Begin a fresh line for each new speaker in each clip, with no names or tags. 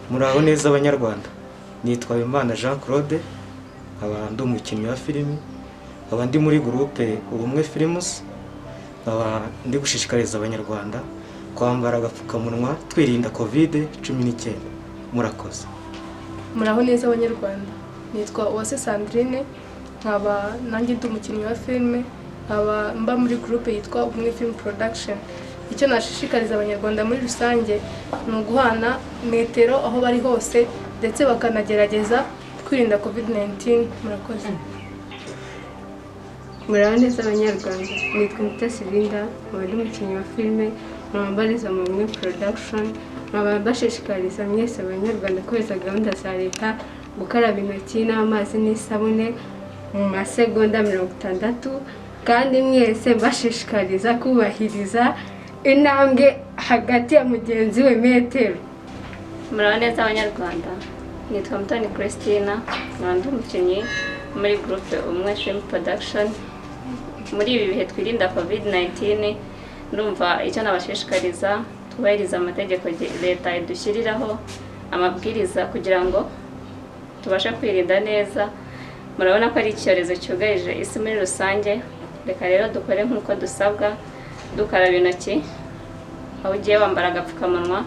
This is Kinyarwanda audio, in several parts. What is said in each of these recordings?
Muraho neza abanyarwanda, nitwa Imana Jean Claude, nkaba ndi umukinnyi wa filimi, nkaba ndi muri groupe Ubumwe Films, nkaba ndi gushishikariza abanyarwanda kwambara agapfukamunwa twirinda COVID-19. Murakoze.
Muraho neza abanyarwanda, nitwa Uwase Sandrine, nkaba nanjye ndi umukinnyi wa filime, nkaba mba muri groupe yitwa Ubumwe Film Production. Icyo nashishikariza abanyarwanda muri rusange ni uguhana metero aho bari hose ndetse bakanagerageza kwirinda COVID-19. Murakoze.
Muraho neza abanyarwanda, nitwa Mutesi Linda, nkaba ndi umukinnyi wa filime, nkaba mbariza mu Ubumwe Production, nkaba mbashishikariza mwese abanyarwanda kubahiriza gahunda za leta, gukaraba intoki n'amazi n'isabune mu masegonda 60, kandi mwese mbashishikariza kubahiriza intambwe hagati ya mugenzi we metero.
Muraho neza abanyarwanda, nitwa Mutoni Christina, nkaba ndi umukinnyi muri groupe Ubumwe Film Production. Muri ibi bihe twirinda COVID-19, ndumva icyo nabashishikariza twubahiriza amategeko leta idushyiriraho amabwiriza kugira ngo tubashe kwirinda neza. Murabona ko ari icyorezo cyugarije isi muri rusange, reka rero dukore nk'uko dusabwa, dukaraba intoki aho ugiye wambara agapfukamunwa,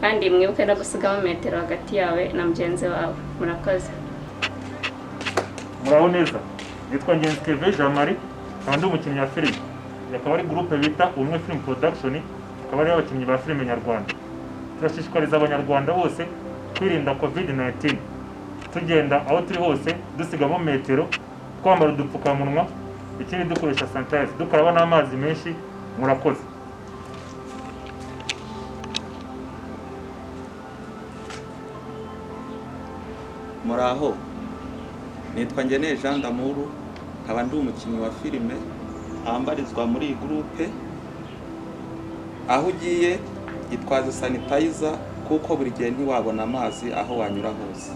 kandi mwibuke no gusigamo metero hagati yawe na mugenzi wawe. Murakoze.
Muraho neza, nitwa Ngenzi Kevin Jean Marie, nkaba ndi umukinnyi wa filime, akaba ari groupe bita Ubumwe Film Production, akaba ari abakinnyi ba filime nyarwanda. Turashishikariza abanyarwanda bose kwirinda COVID-19, tugenda aho turi hose dusigamo metero, twambara udupfukamunwa, ikindi dukoresha sanitizer, dukaraba n'amazi menshi. Murakoze.
Muraho, nitwa Ngeneye Jean Damuru, nkaba ndi umukinnyi wa filime, ambarizwa muri iyi groupe. Aho ugiye itwaze sanitizer kuko buri gihe ntiwabona amazi aho wanyura hose.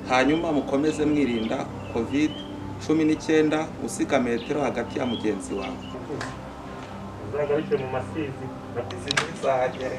Hanyuma mukomeze mwirinda COVID-19, usiga metero hagati ya mugenzi wawe.
Uzagaruke mu masizi,
Izi ntizahagere.